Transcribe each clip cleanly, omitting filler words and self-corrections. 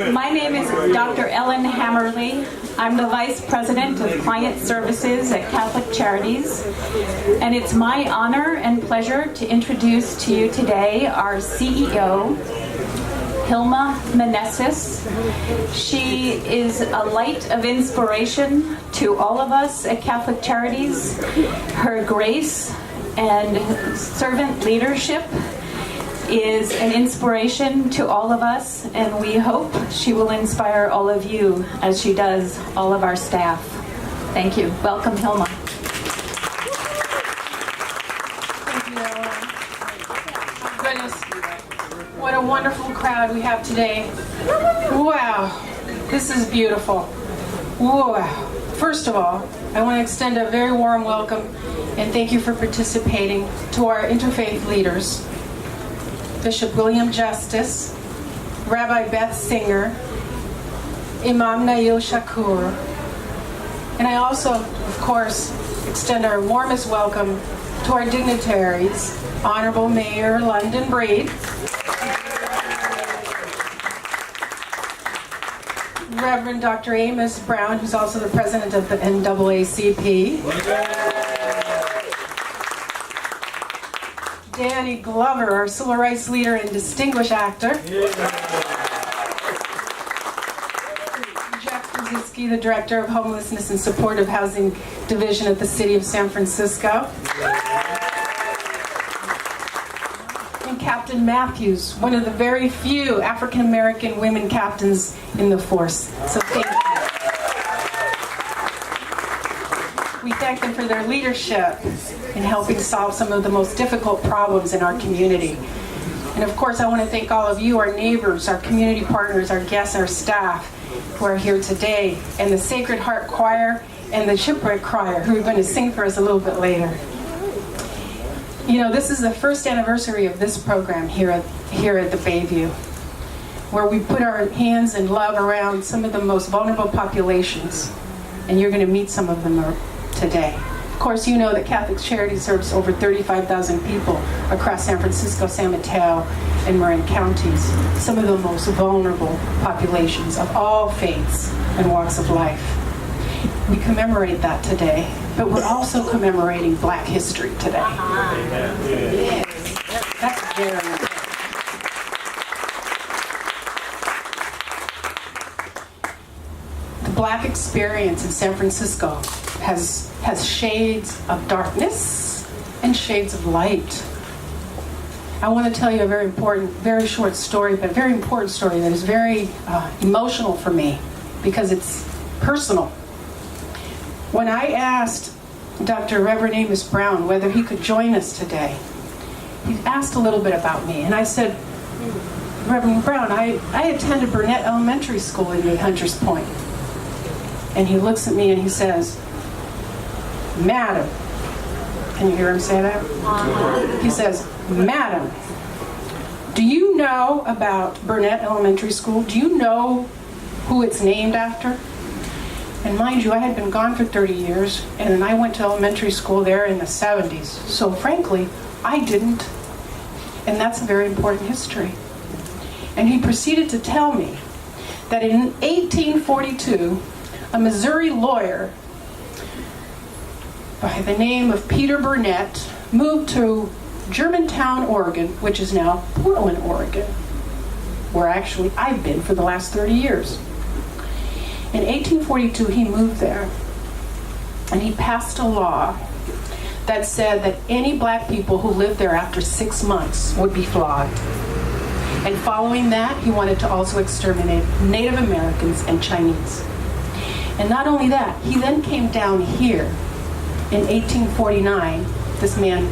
My name is Dr. Ellen Hammerle. I'm the Vice President of Client Services at Catholic Charities. And it's my honor and pleasure to introduce to you today our CEO, Jilma Meneses. She is a light of inspiration to all of us at Catholic Charities. Her grace and servant leadership is an inspiration to all of us, and we hope she will inspire all of you as she does all of our staff. Thank you. Welcome, Jilma. Thank you, Ellen. Goodness, what a wonderful crowd we have today. Wow, this is beautiful. Wow. First of all, I want to extend a very warm welcome and thank you for participating to our Interfaith leaders, Bishop William Justice, Rabbi Beth Singer, Imam Shakoor, and I also, of course, extend our warmest welcome to our dignitaries, Honorable Mayor London Breed, Reverend Dr. Amos Brown, who's also the president of the NAACP, Danny Glover, our civil rights leader and distinguished actor. Jeff Brzezinski, the director of Homelessness and Supportive Housing Division at the City of San Francisco. And Captain Matthews, one of the very few African American women captains in the force. So thank you. We thank them for their leadership in helping solve some of the most difficult problems in our community. And of course, I want to thank all of you, our neighbors, our community partners, our guests, our staff who are here today, and the Sacred Heart Choir and the Shipwreck Choir who are going to sing for us a little bit later. You know, this is the first anniversary of this program here at the Bayview, where we put our hands in love around some of the most vulnerable populations, and you're going to meet some of them today. Of course, you know that Catholic Charities serves over 35,000 people across San Francisco, San Mateo, and Marin counties, some of the most vulnerable populations of all faiths and walks of life. We commemorate that today, but we're also commemorating Black History today. Yes, that's very important. The Black experience in San Francisco has shades of darkness and shades of light. I want to tell you a very important, very short story, but a very important story that is very emotional for me because it's personal. When I asked Dr. Reverend Amos Brown whether he could join us today, he asked a little bit about me, and I said, Reverend Brown, I attended Burnett Elementary School in New Hunters Point. And he looks at me and he says, Madam, can you hear him say that? He says, Madam, do you know about Burnett Elementary School? Do you know who it's named after? And mind you, I had been gone for 30 years, and I went to elementary school there in the 70s. So frankly, I didn't. And that's a very important history. And he proceeded to tell me that in 1842, a Missouri lawyer by the name of Peter Burnett moved to Germantown, Oregon, which is now Portland, Oregon, where actually I've been for the last 30 years. In 1842, he moved there, and he passed a law that said that any Black people who lived there after 6 months would be flogged. And following that, he wanted to also exterminate Native Americans and Chinese. And not only that, he then came down here in 1849, this man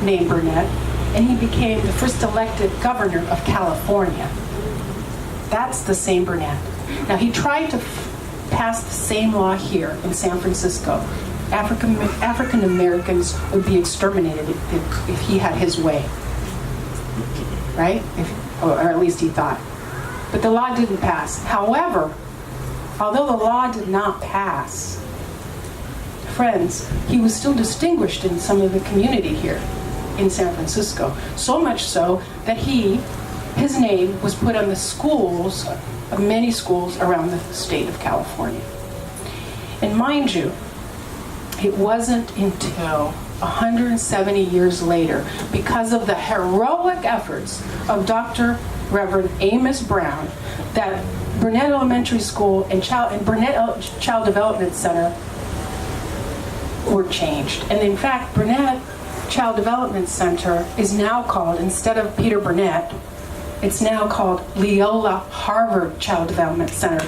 named Burnett, and he became the first elected governor of California. That's the same Burnett. Now, he tried to pass the same law here in San Francisco. African Americans would be exterminated if he had his way, right? Or at least he thought. But the law didn't pass. However, although the law did not pass, friends, he was still distinguished in some of the community here in San Francisco. So much so that his name was put on the schools of many schools around the state of California. And mind you, it wasn't until 170 years later, because of the heroic efforts of Dr. Reverend Amos Brown, that Burnett Elementary School and Burnett Child Development Center were changed. And in fact, Burnett Child Development Center is now called, instead of Peter Burnett, it's now called Leola Harvard Child Development Center.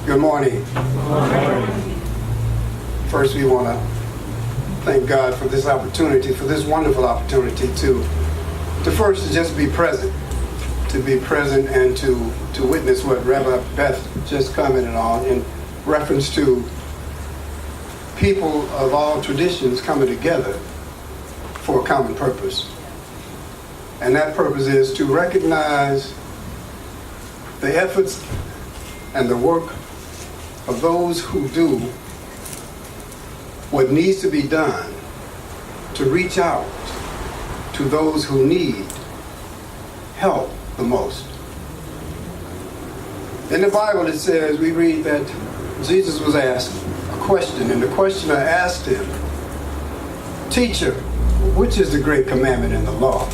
Good morning. First, we want to thank God for this opportunity, for this wonderful opportunity to first to just be present, and to witness what Rabbi Beth just commented on in reference to people of all traditions coming together for a common purpose. And that purpose is to recognize the efforts and the work of those who do what needs to be done to reach out to those who need help the most. In the Bible it says, we read that Jesus was asked a question, and the questioner asked him, "Teacher, which is the great commandment in the law?"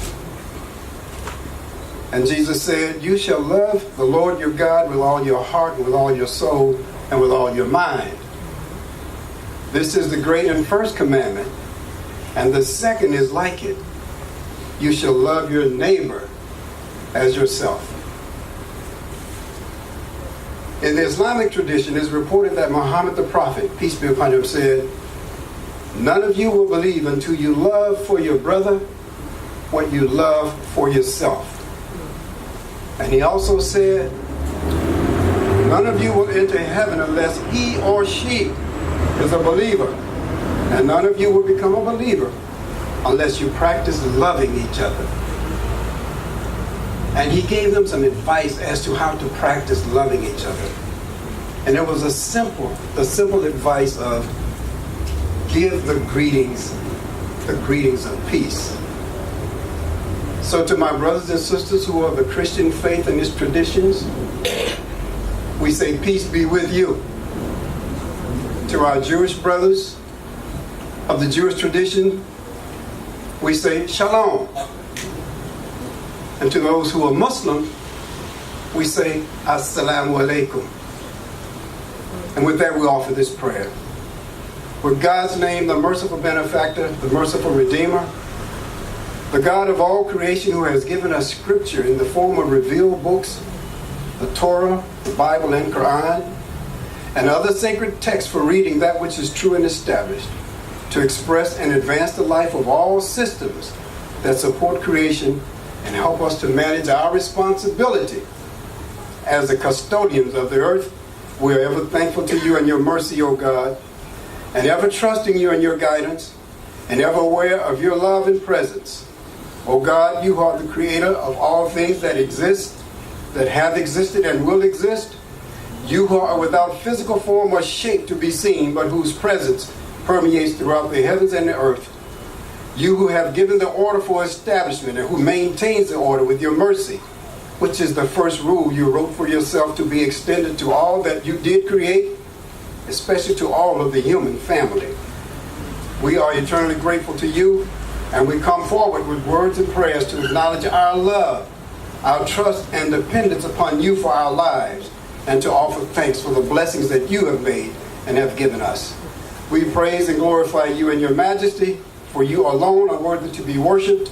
And Jesus said, "You shall love the Lord your God with all your heart, and with all your soul, and with all your mind. This is the great and first commandment, and the second is like it. You shall love your neighbor as yourself." In the Islamic tradition, it is reported that Muhammad the Prophet, peace be upon him, said, "None of you will believe until you love for your brother what you love for yourself." And he also said, "None of you will enter heaven unless he or she is a believer. And none of you will become a believer unless you practice loving each other." And he gave them some advice as to how to practice loving each other. And it was the simple advice of give the greetings of peace. So to my brothers and sisters who are of the Christian faith and its traditions, we say peace be with you. To our Jewish brothers of the Jewish tradition, we say shalom. And to those who are Muslim, we say assalamu alaikum. And with that, we offer this prayer. With God's name, the merciful benefactor, the merciful redeemer, the God of all creation who has given us scripture in the form of revealed books, the Torah, the Bible, and Quran, and other sacred texts for reading that which is true and established, to express and advance the life of all systems that support creation and help us to manage our responsibility as the custodians of the earth. We are ever thankful to you and your mercy, O God, and ever trusting you and your guidance, and ever aware of your love and presence. O God, you are the creator of all things that exist, that have existed and will exist. You who are without physical form or shape to be seen, but whose presence permeates throughout the heavens and the earth. You who have given the order for establishment and who maintains the order with your mercy, which is the first rule you wrote for yourself to be extended to all that you did create, especially to all of the human family. We are eternally grateful to you, and we come forward with words and prayers to acknowledge our love, our trust and dependence upon you for our lives, and to offer thanks for the blessings that you have made and have given us. We praise and glorify you in your majesty, for you alone are worthy to be worshipped,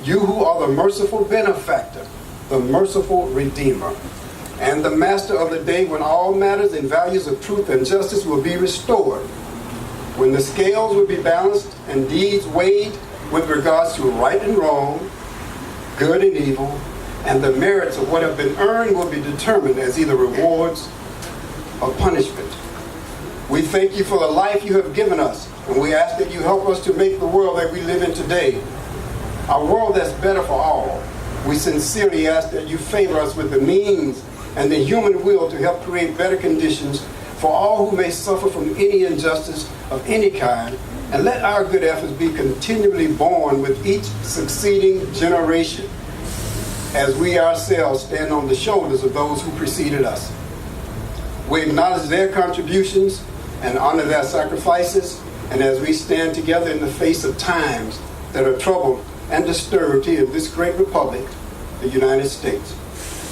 you who are the merciful benefactor, the merciful redeemer, and the master of the day when all matters and values of truth and justice will be restored, when the scales will be balanced and deeds weighed with regards to right and wrong, good and evil, and the merits of what have been earned will be determined as either rewards or punishment. We thank you for the life you have given us, and we ask that you help us to make the world that we live in today a world that's better for all. We sincerely ask that you favor us with the means and the human will to help create better conditions for all who may suffer from any injustice of any kind, And let our good efforts be continually borne with each succeeding generation, as we ourselves stand on the shoulders of those who preceded us. We acknowledge their contributions and honor their sacrifices, and as we stand together in the face of times that are troubled and disturbed here in this great republic, the United States,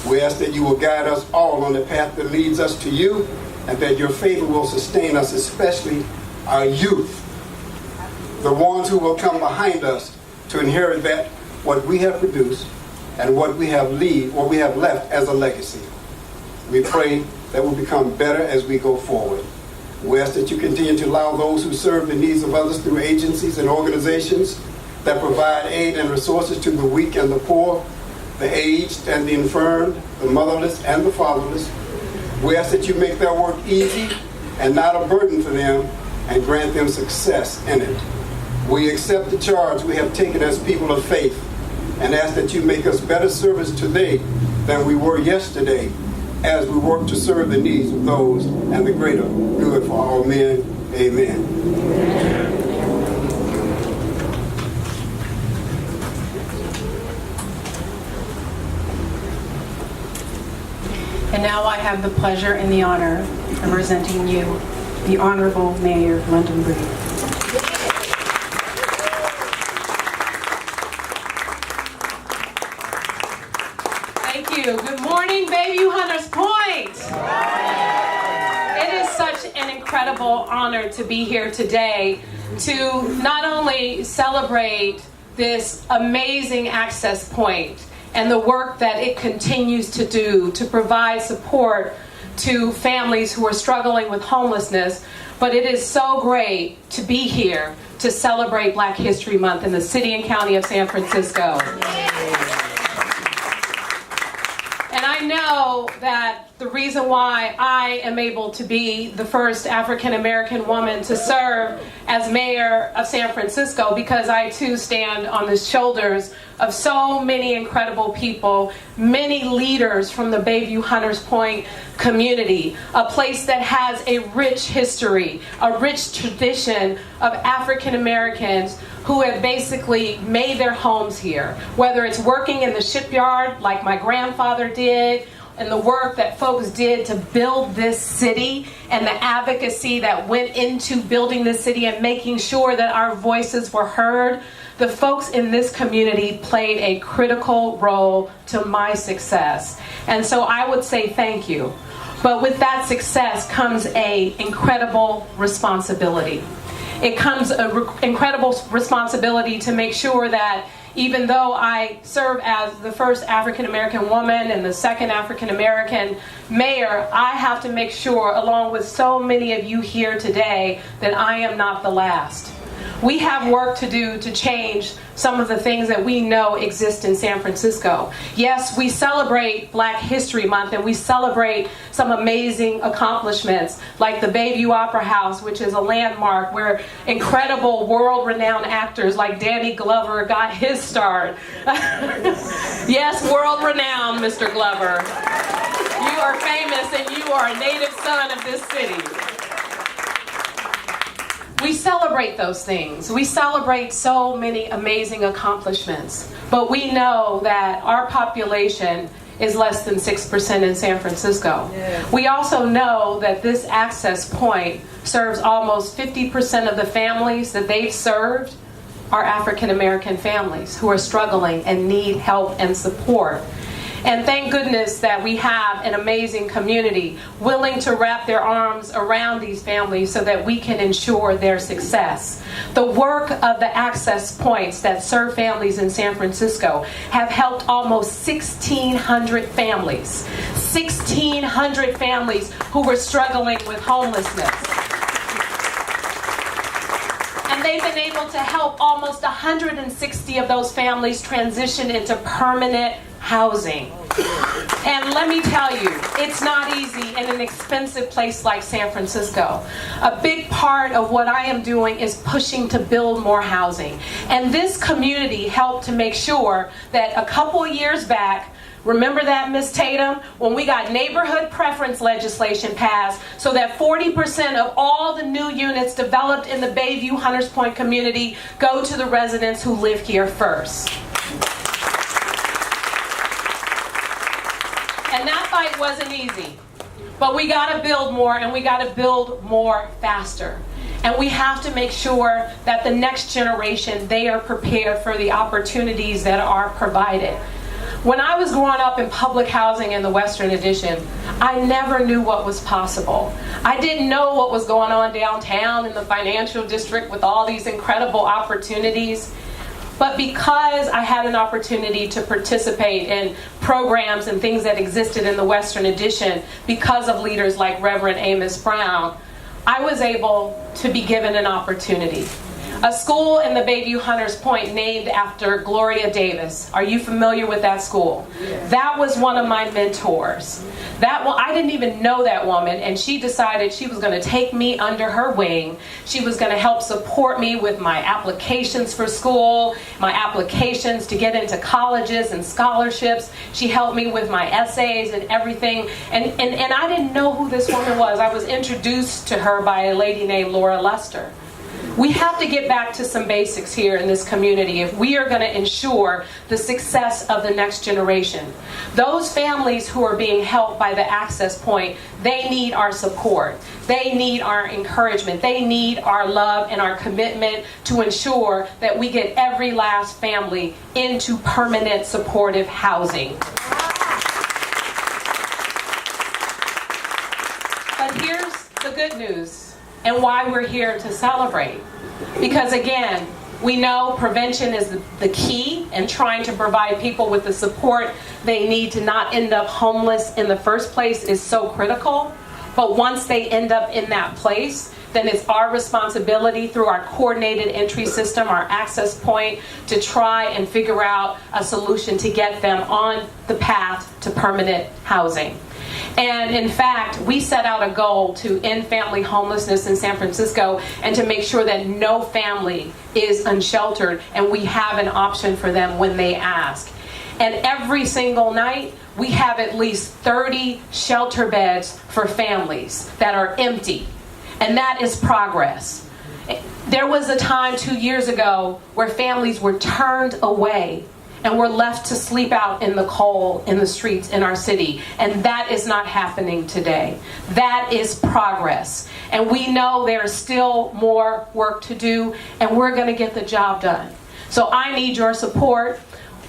we ask that you will guide us all on the path that leads us to you, and that your favor will sustain us, especially our youth, the ones who will come behind us to inherit that what we have produced and what we have left as a legacy. We pray that we'll become better as we go forward. We ask that you continue to allow those who serve the needs of others through agencies and organizations that provide aid and resources to the weak and the poor, the aged and the infirm, the motherless and the fatherless. We ask that you make their work easy and not a burden for them, and grant them success in it. We accept the charge we have taken as people of faith, and ask that you make us better servants today than we were yesterday, as we work to serve the needs of those and the greater good for all men. Amen. And now I have the pleasure and the honor of presenting you the Honorable Mayor London Breed. Thank you. Good morning, Bayview Hunters Point. It is such an incredible honor to be here today to not only celebrate this amazing access point and the work that it continues to do to provide support to families who are struggling with homelessness, but it is so great to be here to celebrate Black History Month in the city and county of San Francisco. And I know that the reason why I am able to be the first African American woman to serve as mayor of San Francisco, because I too stand on the shoulders of so many incredible people, many leaders from the Bayview Hunters Point community, a place that has a rich history, a rich tradition of African Americans who have basically made their homes here, whether it's working in the shipyard like my grandfather did, and the work that folks did to build this city, and the advocacy that went into building this city and making sure that our voices were heard. The folks in this community played a critical role to my success. And so I would say thank you. But with that success comes an incredible responsibility. It comes an incredible responsibility to make sure that even though I serve as the first African American woman and the second African American mayor, I have to make sure, along with so many of you here today, that I am not the last. We have work to do to change some of the things that we know exist in San Francisco. Yes, we celebrate Black History Month, and we celebrate some amazing accomplishments like the Bayview Opera House, which is a landmark where incredible world-renowned actors like Danny Glover got his start. Yes, world-renowned, Mr. Glover. You are famous, and you are a native son of this city. We celebrate those things. We celebrate so many amazing accomplishments. But we know that our population is less than 6% in San Francisco. Yeah. We also know that this access point serves almost 50% of the families that they've served are African American families who are struggling and need help and support. And thank goodness that we have an amazing community willing to wrap their arms around these families so that we can ensure their success. The work of the access points that serve families in San Francisco have helped almost 1,600 families. 1,600 families who were struggling with homelessness. And they've been able to help almost 160 of those families transition into permanent housing. And let me tell you, it's not easy in an expensive place like San Francisco. A big part of what I am doing is pushing to build more housing. And this community helped to make sure that a couple of years back, Remember that, Ms. Tatum? When we got neighborhood preference legislation passed so that 40% of all the new units developed in the Bayview Hunters Point community go to the residents who live here first. And that fight wasn't easy. But we got to build more, and we got to build more faster. And we have to make sure that the next generation, they are prepared for the opportunities that are provided. When I was growing up in public housing in the Western Addition, I never knew what was possible. I didn't know what was going on downtown in the financial district with all these incredible opportunities. But because I had an opportunity to participate in programs and things that existed in the Western Addition because of leaders like Reverend Amos Brown, I was able to be given an opportunity. A school in the Bayview Hunters Point named after Gloria Davis. Are you familiar with that school? Yes. That was one of my mentors. I didn't even know that woman, and she decided she was going to take me under her wing. She was going to help support me with my applications for school, my applications to get into colleges and scholarships. She helped me with my essays and everything. And I didn't know who this woman was. I was introduced to her by a lady named Laura Lester. We have to get back to some basics here in this community if we are going to ensure the success of the next generation. Those families who are being helped by the Access Point, they need our support. They need our encouragement. They need our love and our commitment to ensure that we get every last family into permanent supportive housing. But here's the good news. And why we're here to celebrate. Because again, we know prevention is the key, and trying to provide people with the support they need to not end up homeless in the first place is so critical. But once they end up in that place, then it's our responsibility through our coordinated entry system, our access point, to try and figure out a solution to get them on the path to permanent housing. And in fact, we set out a goal to end family homelessness in San Francisco and to make sure that no family is unsheltered and we have an option for them when they ask. And every single night, we have at least 30 shelter beds for families that are empty. And that is progress. There was a time 2 years ago where families were turned away and we're left to sleep out in the cold in the streets in our city. And that is not happening today. That is progress. And we know there is still more work to do, and we're going to get the job done. So I need your support.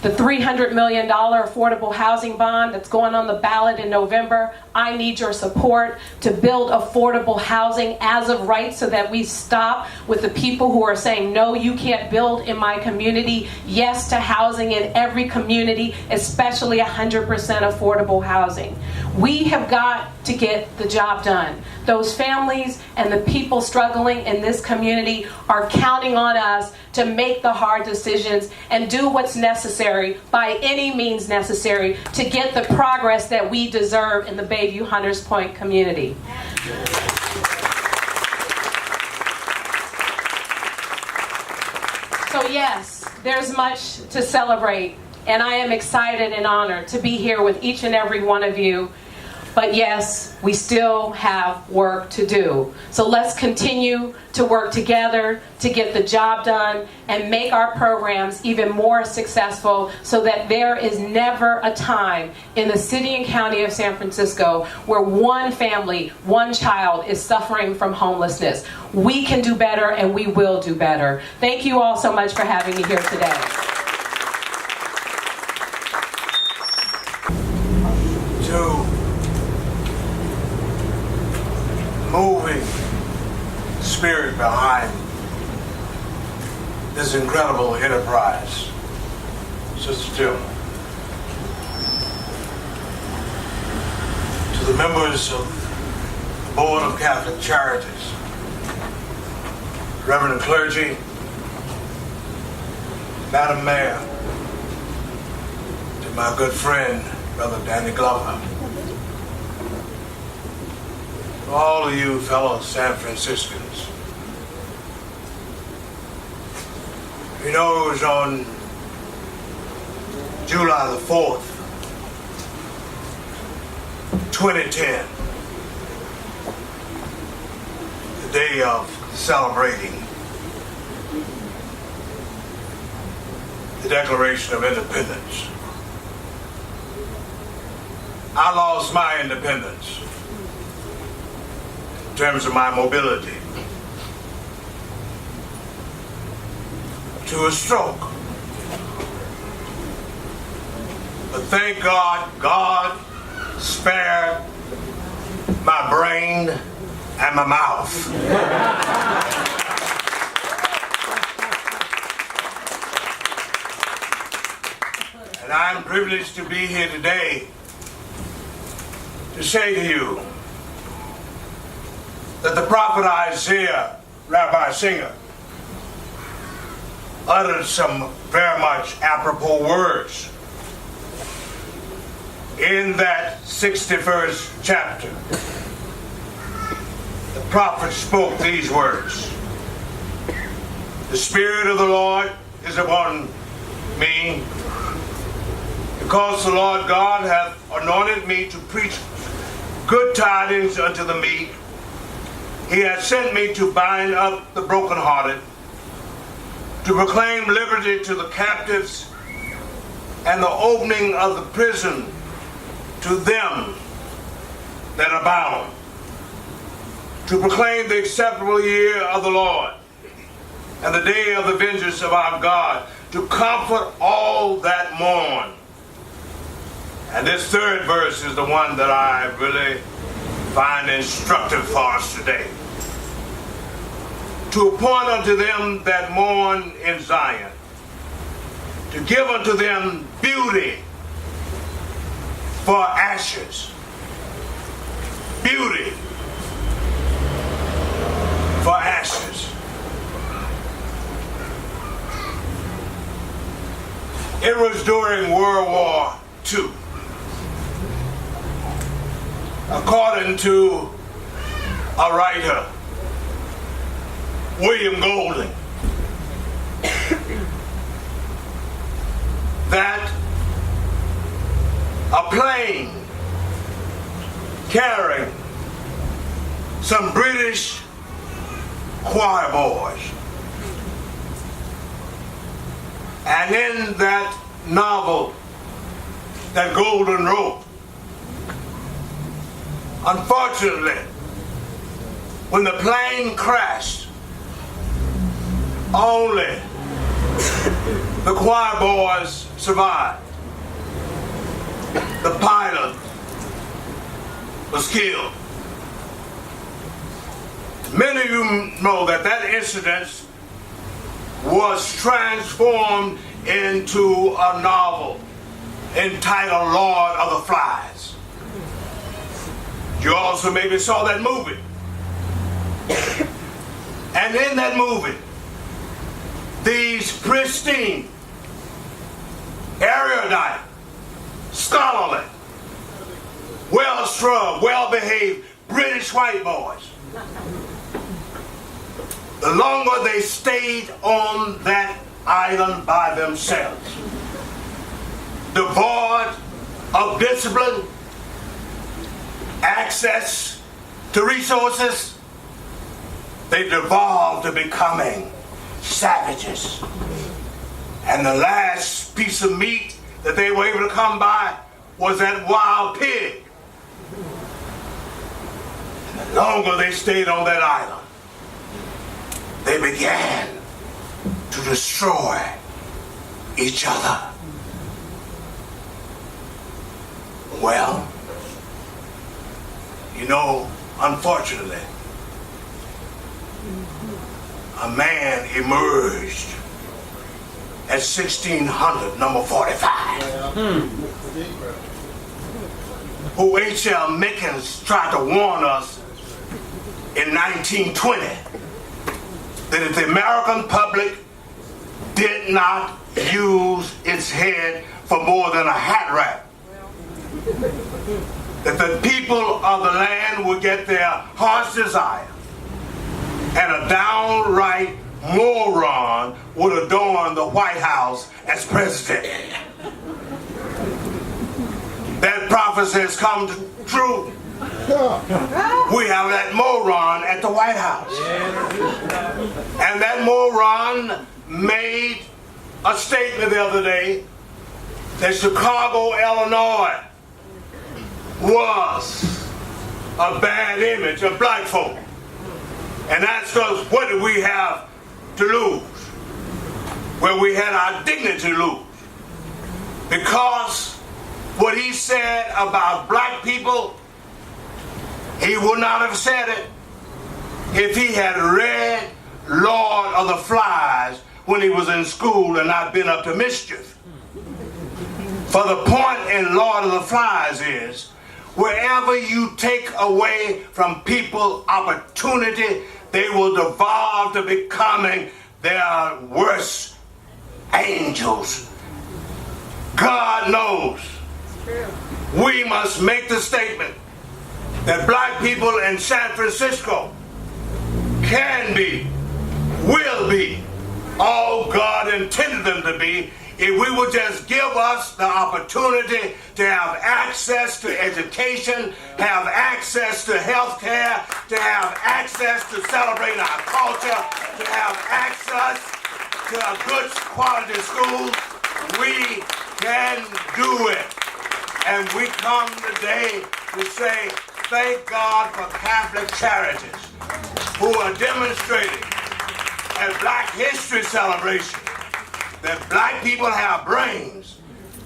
The $300 million affordable housing bond that's going on the ballot in November, I need your support to build affordable housing as of right so that we stop with the people who are saying, no, you can't build in my community. Yes to housing in every community, especially 100% affordable housing. We have got to get the job done. Those families and the people struggling in this community are counting on us to make the hard decisions and do what's necessary by any means necessary to get the progress that we deserve in the Bayview Hunters Point community. So yes, there's much to celebrate, and I am excited and honored to be here with each and every one of you. But yes, we still have work to do. So let's continue to work together to get the job done and make our programs even more successful so that there is never a time in the city and county of San Francisco where one family, one child is suffering from homelessness. We can do better, and we will do better. Thank you all so much for having me here today. Moving spirit behind this incredible enterprise, Sister Jilma. To the members of the Board of Catholic Charities, Reverend clergy, Madam Mayor, to my good friend, Brother Danny Glover, all of you fellow San Franciscans. You know, it was on July the 4th, 2010, the day of celebrating the Declaration of Independence. I lost my independence in terms of my mobility to a stroke. But thank God, God spared my brain and my mouth. And I'm privileged to be here today to say to you that the prophet Isaiah, Rabbi Singer, uttered some very much apropos words in that 61st chapter. The prophet spoke these words: "The Spirit of the Lord is upon me, because the Lord God hath anointed me to preach good tidings unto the meek. He hath sent me to bind up the brokenhearted, to proclaim liberty to the captives, and the opening of the prison to them that are bound, to proclaim the acceptable year of the Lord, and the day of the vengeance of our God, to comfort all that mourn." And this third verse is the one that I really find instructive for us today. "To appoint unto them that mourn in Zion, to give unto them beauty for ashes." Beauty for ashes. It was during World War II. According to a writer, William Golding, that a plane carrying some British choir boys, and in that novel that Golding wrote, unfortunately, when the plane crashed, only the choir boys survived. The pilot was killed. Many of you know that that incident was transformed into a novel entitled Lord of the Flies. You also maybe saw that movie. And in that movie, these pristine, erudite, scholarly, well-scrubbed, well-behaved British white boys, the longer they stayed on that island by themselves, devoid of discipline, access to resources, they devolved to becoming savages. And the last piece of meat that they were able to come by was that wild pig. And the longer they stayed on that island, they began to destroy each other. Well, you know, unfortunately, a man emerged at 1600, number 45, who H.L. Mickens tried to warn us in 1920 that if the American public did not use its head for more than a hat rack, that the people of the land would get their heart's desire, and a downright moron would adorn the White House as president. That prophecy has come true? We have that moron at the White House. And that moron made a statement the other day that Chicago, Illinois was a bad image of black folk. And that's because what did we have to lose? Well, we had our dignity to lose. Because what he said about black people, he would not have said it if he had read Lord of the Flies when he was in school and not been up to mischief. For the point in Lord of the Flies is, wherever you take away from people opportunity, they will devolve to becoming their worst angels. God knows. We must make the statement that black people in San Francisco can be, will be, all God intended them to be, if we would just give us the opportunity to have access to education, have access to health care, to have access to celebrate our culture, to have access to a good quality school. We can do it. And we come today to say, thank God for Catholic Charities, who are demonstrating at Black History Celebration that black people have brains,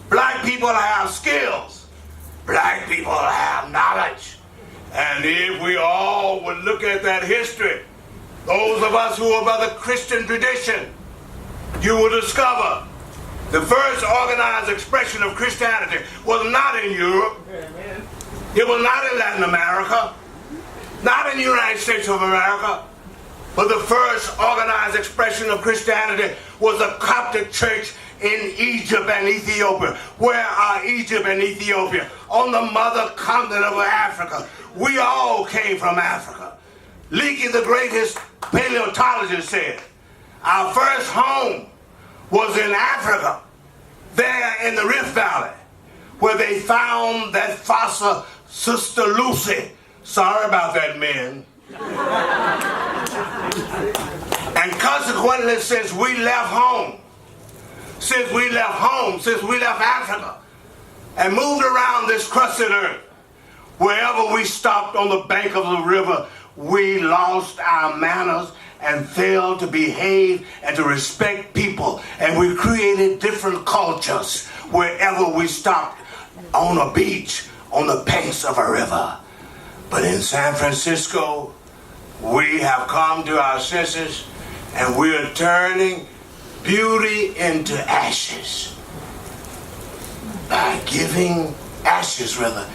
black people have skills, black people have knowledge. And if we all would look at that history, those of us who are of the Christian tradition, you will discover the first organized expression of Christianity was not in Europe. It was not in Latin America, not in the United States of America, but the first organized expression of Christianity was the Coptic church in Egypt and Ethiopia. Where are Egypt and Ethiopia? On the mother continent of Africa. We all came from Africa. Leakey, the greatest paleontologist, said, our first home was in Africa, there in the Rift Valley, where they found that fossil Sister Lucy. Sorry about that, men. And consequently, since we left Africa and moved around this crusted earth, wherever we stopped on the bank of the river, we lost our manners and failed to behave and to respect people. And we created different cultures wherever we stopped, on a beach, on the banks of a river. But in San Francisco, we have come to our senses and we are turning beauty into ashes. By giving ashes, rather,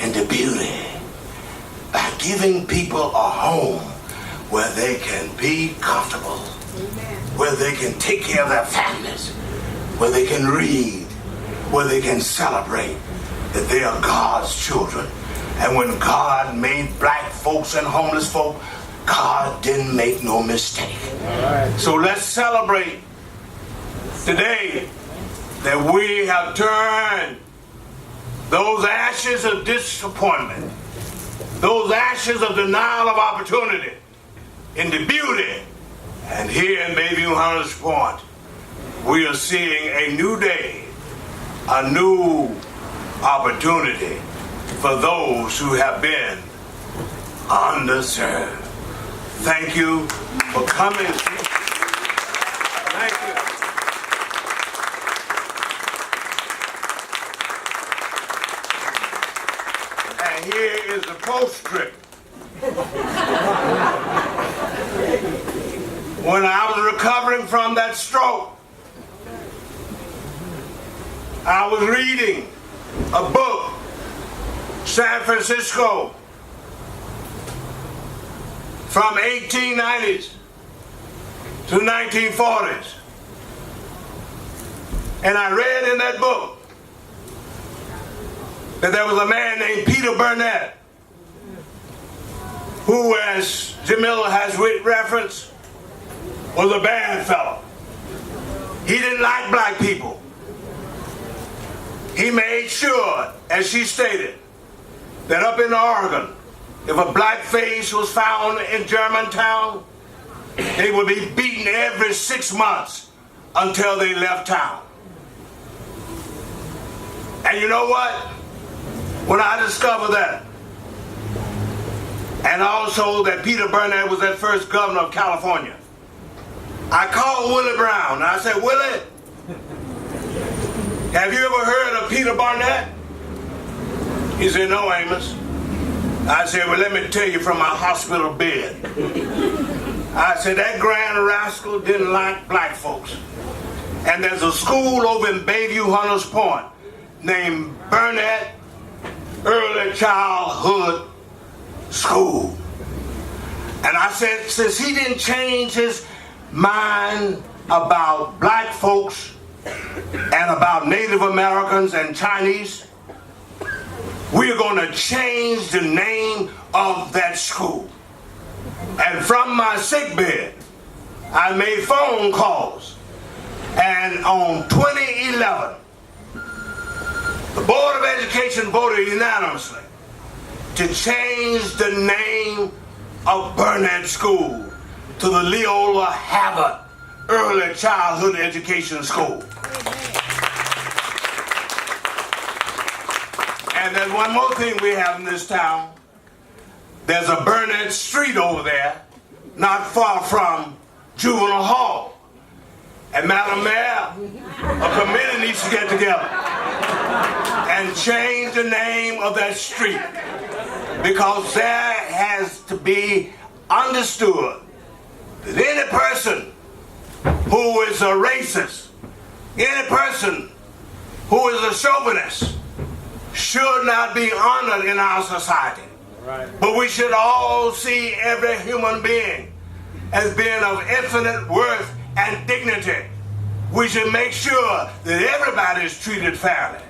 into beauty. By giving people a home where they can be comfortable, where they can take care of their families, where they can read, where they can celebrate that they are God's children. And when God made black folks and homeless folk, God didn't make no mistake. So let's celebrate today that we have turned those ashes of disappointment, those ashes of denial of opportunity into beauty. And here in Bayview Access Point, we are seeing a new day, a new opportunity for those who have been underserved. Thank you for coming. Thank you. And here is the postscript. When I was recovering from that stroke, I was reading a book, San Francisco, from 1890s to 1940s. And I read in that book that there was a man named Peter Burnett who, as Jamila has referenced, was a bad fellow. He didn't like black people. He made sure, as she stated, that up in Oregon, if a black face was found in Germantown, they would be beaten every 6 months until they left town. And you know what? When I discovered that, and also that Peter Burnett was that first governor of California, I called Willie Brown and I said, Willie, have you ever heard of Peter Burnett? He said, no, Amos. I said, well, let me tell you from my hospital bed. I said, that grand rascal didn't like black folks. And there's a school over in Bayview, Hunters Point named Burnett Early Childhood School. And I said, since he didn't change his mind about black folks and about Native Americans and Chinese, we are going to change the name of that school. And from my sickbed, I made phone calls. And on 2011, the Board of Education voted unanimously to change the name of Burnett School to the Leola Havard Early Childhood Education School. And there's one more thing we have in this town. There's a Burnett Street over there, not far from Juvenile Hall. And Madam Mayor, a committee needs to get together and change the name of that street, because there has to be understood that any person who is a racist, any person who is a chauvinist, should not be honored in our society. Right. But we should all see every human being as being of infinite worth and dignity. We should make sure that everybody is treated fairly.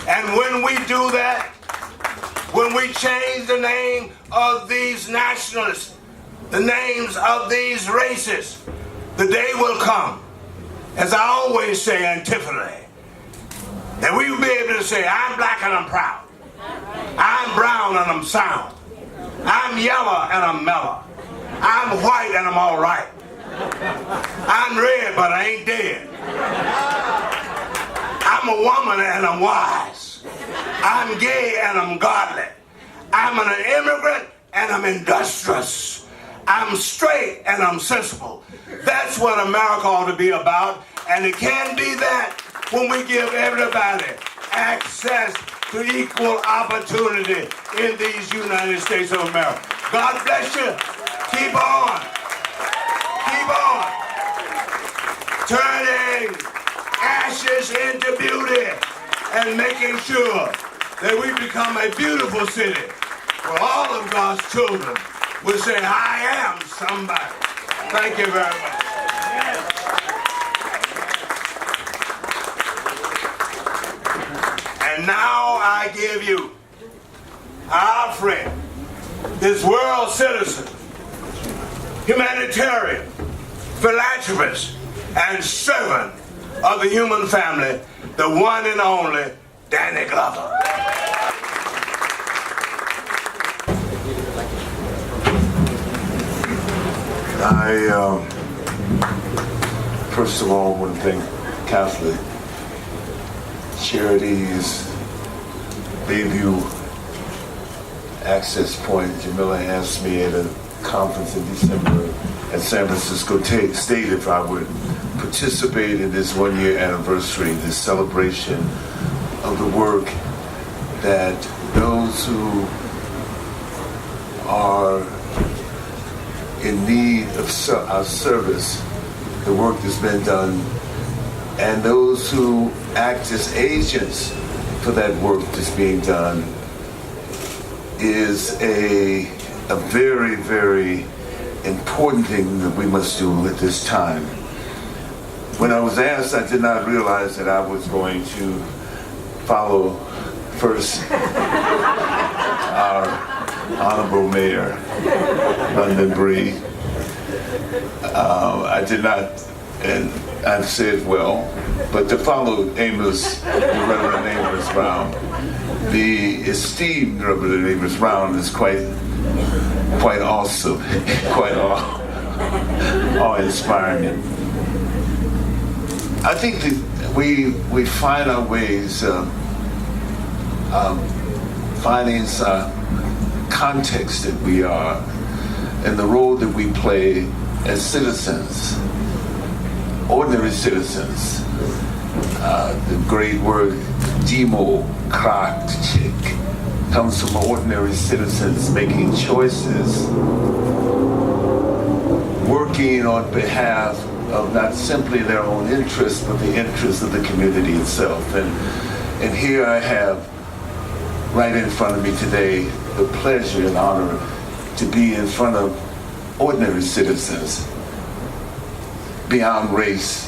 And when we do that, when we change the name of these nationalists, the names of these races, the day will come, as I always say antiphonally, that we will be able to say, I'm black and I'm proud. I'm brown and I'm sound. I'm yellow and I'm mellow. I'm white and I'm all right. I'm red but I ain't dead. I'm a woman and I'm wise. I'm gay and I'm godly. I'm an immigrant and I'm industrious. I'm straight and I'm sensible. That's what America ought to be about, and it can be that when we give everybody access to equal opportunity in these United States of America. God bless you. Keep on. Keep on. Turning ashes into beauty and making sure that we become a beautiful city where all of God's children will say, I am somebody. Thank you very much. And now I give you our friend, this world citizen, humanitarian, philanthropist, and servant of the human family, the one and only Danny Glover. I, first of all, want to thank Catholic Charities, Bayview Access Point. Jilma asked me at a conference in December at San Francisco State if I would participate in this one-year anniversary, this celebration of the work that those who are in need of our service, the work that's been done, and those who act as agents for that work that's being done, is a very, very important thing that we must do at this time. When I was asked, I did not realize that I was going to follow first our Honorable Mayor, London Bree. I did not, and I've said well, but to follow Amos, the Reverend Amos Brown, the esteemed Reverend Amos Brown is quite awesome, quite awe-inspiring. I think that we find our ways finding some context that we are and the role that we play as citizens, ordinary citizens. The great word democratic comes from ordinary citizens making choices, working on behalf of not simply their own interests, but the interests of the community itself. And here I have, right in front of me today, the pleasure and honor to be in front of ordinary citizens, beyond race,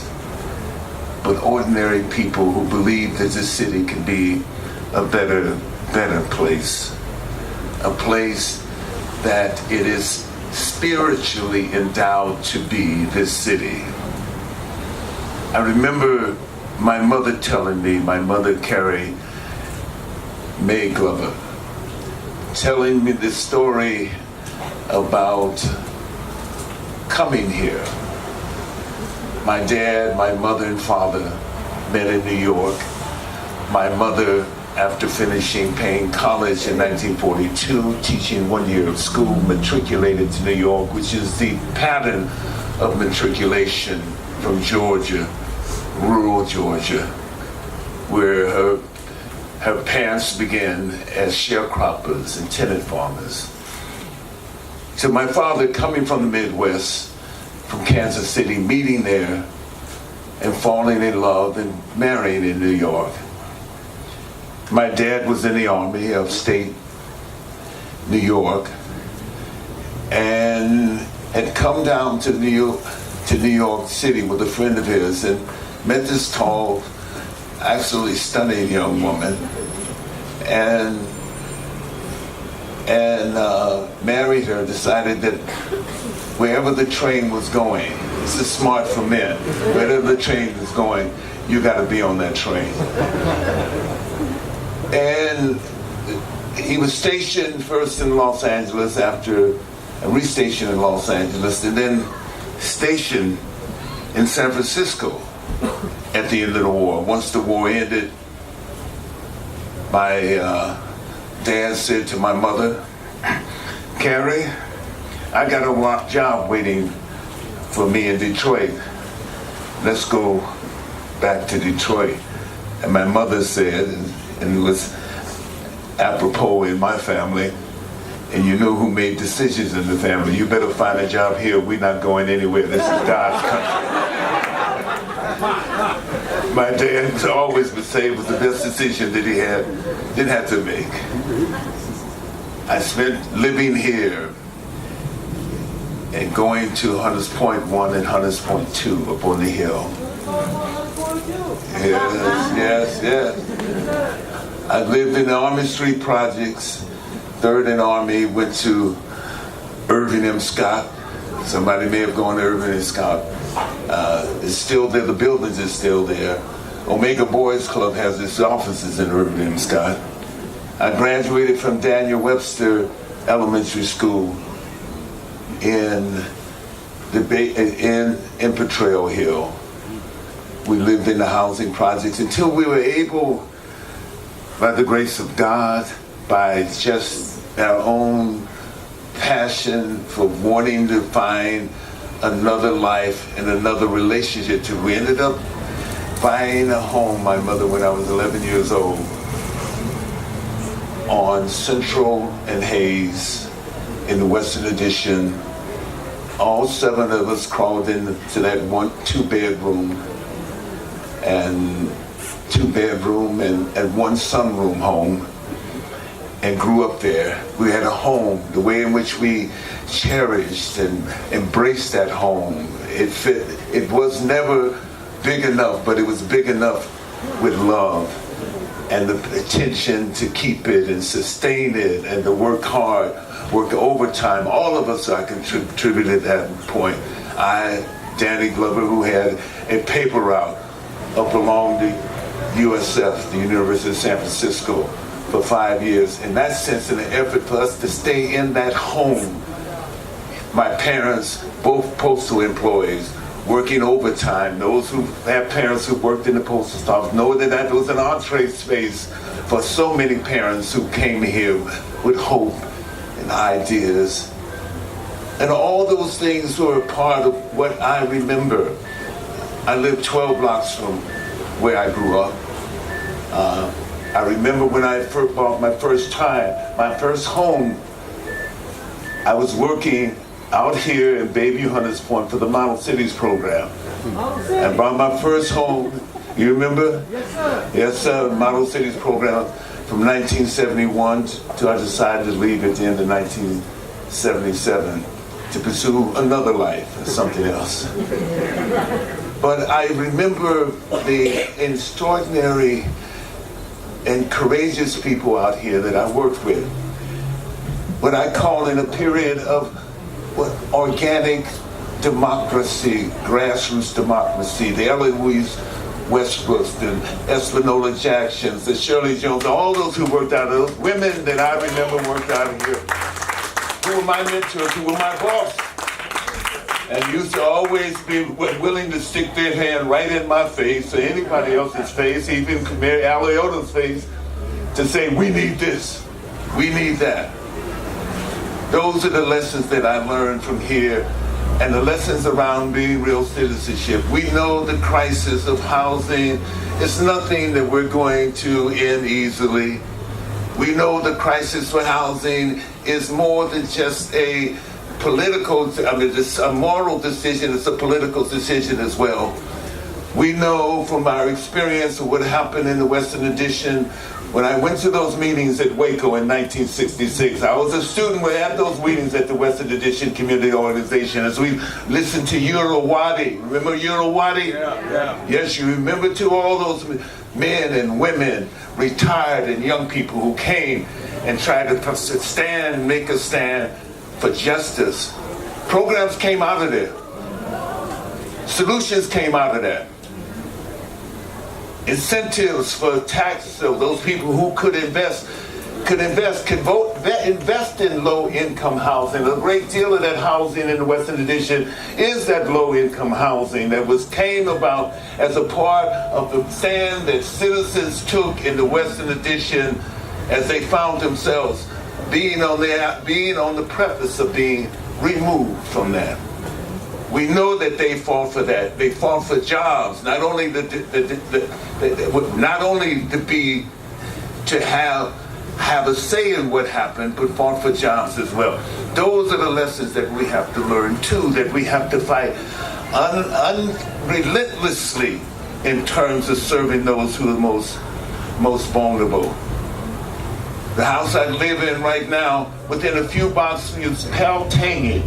but ordinary people who believe that this city can be a better place. A place that it is spiritually endowed to be, this city. I remember my mother telling me, my mother Carrie May Glover, telling me this story about coming here. My dad, my mother and father met in New York. My mother, after finishing Payne College in 1942, teaching 1 year of school, matriculated to New York, which is the pattern of matriculation from Georgia, rural Georgia, where her parents began as sharecroppers and tenant farmers. So my father, coming from the Midwest, from Kansas City, meeting there and falling in love and marrying in New York. My dad was in the Army of State New York and had come down to New York City with a friend of his and met this tall, absolutely stunning young woman and married her, decided that wherever the train was going, this is smart for men, wherever the train is going, you got to be on that train. And he was stationed first in Los Angeles, after restationed in Los Angeles, and then stationed in San Francisco at the end of the war. Once the war ended, my dad said to my mother, Carrie, I got a job waiting for me in Detroit. Let's go back to Detroit. And my mother said, and it was apropos in my family, and you know who made decisions in the family, you better find a job here, we're not going anywhere, this is God's country. My dad always would say it was the best decision that he didn't have to make. I spent living here and going to Hunters Point 1 and Hunters Point 2 up on the hill. Yes. I lived in the Army Street projects, 3rd and Army, went to Irving M. Scott. Somebody may have gone to Irving M. Scott. It's still there, the buildings are still there. Omega Boys Club has its offices in Irving M. Scott. I graduated from Daniel Webster Elementary School in Potrero Hill. We lived in the housing projects until we were able, by the grace of God, by just our own passion for wanting to find another life and another relationship, we ended up buying a home, my mother, when I was 11 years old, on Central and Hayes in the Western Addition. All 7 of us crawled into that 2-bedroom and 1 sunroom home and grew up there. We had a home, the way in which we cherished and embraced that home. It was never big enough, but it was big enough with love and the attention to keep it and sustain it and to work hard, work overtime. All of us are contributed at that point. I Danny Glover, who had a paper route up along the USF, the University of San Francisco, for 5 years. In that sense, in an effort for us to stay in that home, my parents, both postal employees, working overtime. Those who have parents who worked in the postal office know that that was an entree space for so many parents who came here with hope and ideas. And all those things were a part of what I remember. I lived 12 blocks from where I grew up. I remember when I first bought my first home, I was working out here in Bayview Hunters Point for the Model Cities program. I bought my first home. You remember? Yes, sir. Yes, sir. Model Cities program from 1971 till I decided to leave at the end of 1977 to pursue another life or something else. But I remember the extraordinary and courageous people out here that I worked with. What I call in a period of organic democracy, grassroots democracy, the Eloise Westbrooks, the Espanola Jacksons, the Shirley Jones, all those who worked out of those women that I remember worked out of here, who were my mentors, who were my boss, and used to always be willing to stick their hand right in my face or anybody else's face, even Mary Aliota's face, to say, we need this, we need that. Those are the lessons that I learned from here, and the lessons around being real citizenship. We know the crisis of housing is nothing that we're going to end easily. We know the crisis for housing is more than just a political, it's a moral decision, it's a political decision as well. We know from our experience of what happened in the Western Addition. When I went to those meetings at Waco in 1966, I was a student at those meetings at the Western Addition Community Organization as we listened to Urawadi. Remember Urawadi? Yeah. Yes, you remember too, all those men and women, retired and young people who came and tried to stand, make a stand for justice. Programs came out of there. Solutions came out of that. Incentives for tax, so those people who could invest in low-income housing. A great deal of that housing in the Western Addition is that low-income housing that came about as a part of the stand that citizens took in the Western Addition as they found themselves being on the precipice of being removed from that. We know that they fought for that. They fought for jobs, not only to have a say in what happened, but fought for jobs as well. Those are the lessons that we have to learn too, that we have to fight relentlessly in terms of serving those who are most vulnerable. The house I live in right now, within a few blocks, is Paltangi.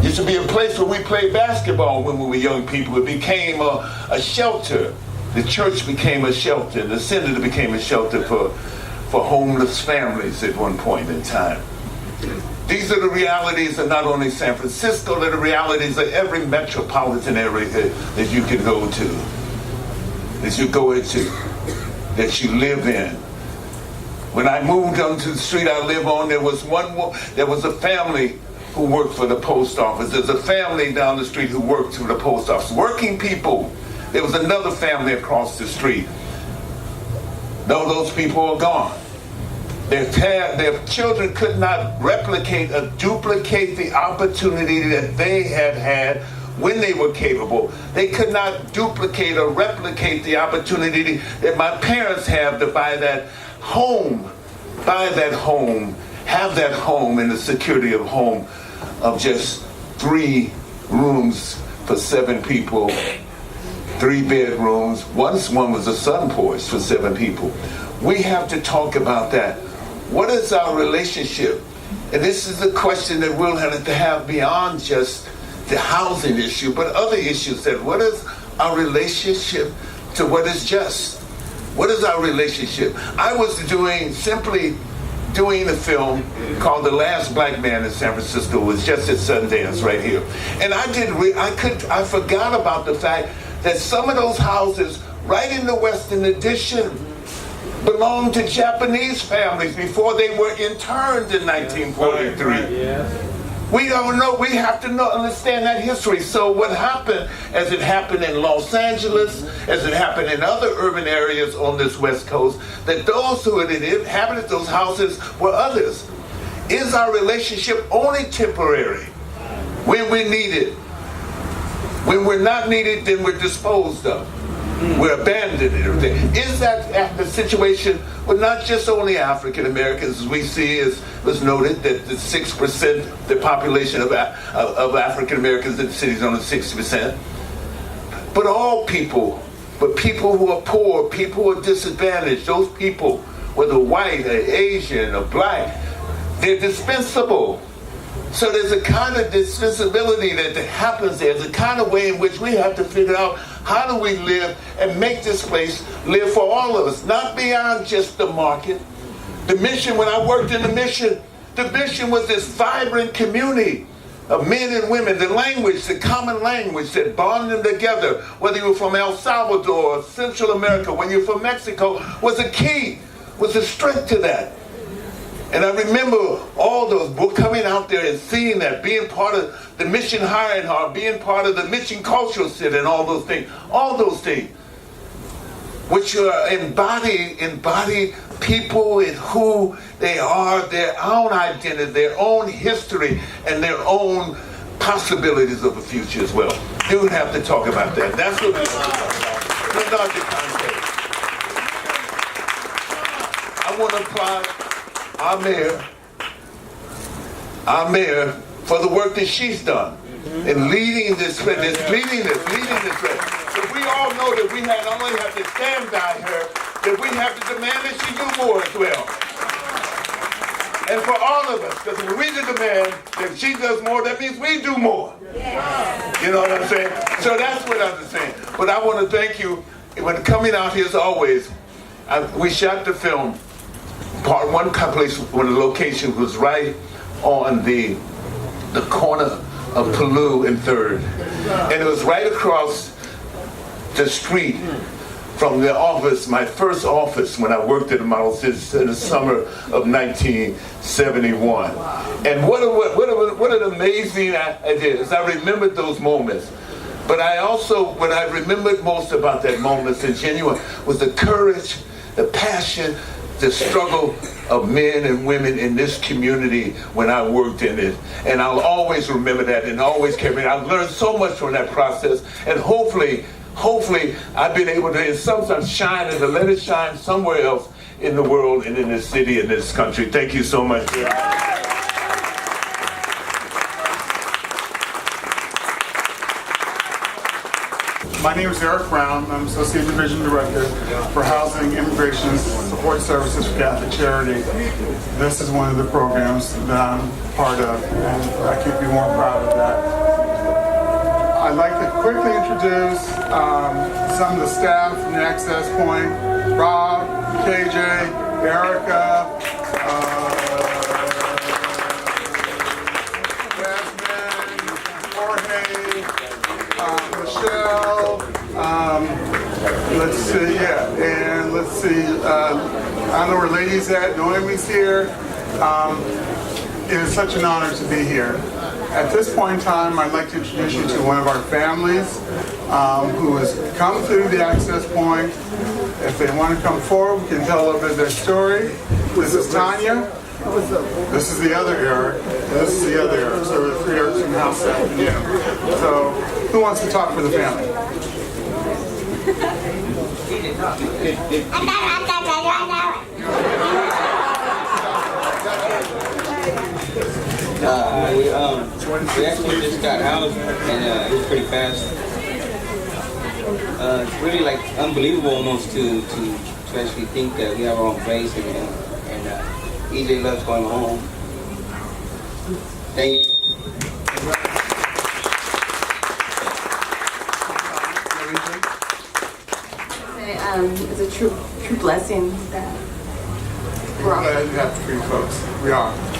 Used to be a place where we played basketball when we were young people. It became a shelter. The church became a shelter. The senator became a shelter for homeless families at one point in time. These are the realities of not only San Francisco, they're the realities of every metropolitan area that you can go to, that you go into, that you live in. When I moved onto the street I live on, there was a family who worked for the post office. There's a family down the street who worked for the post office. Working people. There was another family across the street. No, those people are gone. Their children could not replicate or duplicate the opportunity that they had when they were capable. They could not duplicate or replicate the opportunity that my parents have to buy that home, have that home in the security of home of just 3 rooms for 7 people, 3 bedrooms. One was a sun porch for 7 people. We have to talk about that. What is our relationship? And this is a question that we'll have to have beyond just the housing issue, but other issues. That what is our relationship to what is just? What is our relationship? I was doing simply doing a film called The Last Black Man in San Francisco. It was just at Sundance right here. And I forgot about the fact that some of those houses right in the Western Addition belonged to Japanese families before they were interned in 1943. We don't know. We have to understand that history. So what happened, as it happened in Los Angeles, as it happened in other urban areas on this West Coast, that those who had inhabited those houses were others. Is our relationship only temporary when we're needed? When we're not needed, then we're disposed of. We're abandoned and everything. Is that the situation with not just only African Americans, as we see, as was noted, that the 6%, the population of African Americans in the city is only 60%, but all people, but people who are poor, people who are disadvantaged, those people, whether white or Asian or black, they're dispensable. So there's a kind of dispensability that happens there. There's a kind of way in which we have to figure out how do we live and make this place live for all of us, not beyond just the market. The mission, when I worked in the mission was this vibrant community of men and women, the language, the common language that bonded them together, whether you were from El Salvador or Central America, when you're from Mexico, was a key, was a strength to that. And I remember all those coming out there and seeing that, being part of the mission hiring hall, being part of the mission cultural center and all those things, which embody people in who they are, their own identity, their own history, and their own possibilities of a future as well. You would have to talk about that. That's what we're talking about. The context. I want to applaud our mayor for the work that she's done in leading this. But we all know that we not only have to stand by her, that we have to demand that she do more as well. And for all of us, because when we demand that she does more, that means we do more. You know what I'm saying? So that's what I'm saying. But I want to thank you. When coming out here as always, we shot the film. One place, when the location was right on the corner of Paloux and 3rd. And it was right across the street from the office, my first office when I worked at the Model Cities in the summer of 1971. And what an amazing idea. As I remembered those moments. But I also, what I remembered most about that moment, the genuine, was the courage, the passion, the struggle of men and women in this community when I worked in it. And I'll always remember that and always carry it. I've learned so much from that process. And hopefully I've been able to sometimes shine and to let it shine somewhere else in the world and in this city and this country. Thank you so much. My name is Erick Brown. I'm Associate Division Director for Housing, Immigration, and Support Services for Catholic Charities. This is one of the programs that I'm part of, and I can't be more proud of that. I'd like to quickly introduce some of the staff from the Access Point: Rob, KJ, Erica, Michelle, let's see, I know where Lady's at, Noemi's here. It is such an honor to be here. At this point in time, I'd like to introduce you to one of our families who has come through the Access Point. If they want to come forward, we can tell a little bit of their story. This is Tanya. This is the other Eric, and this is the other Eric. So there are 3 Erics in the house that afternoon. So who wants to talk for the family? We actually just got housed, and it was pretty fast. It's really like unbelievable almost to actually think that we have our own place and EJ loves going home. Thank you. It's a true blessing that We're glad to have three folks. We are.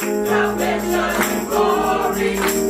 Salvation and glory.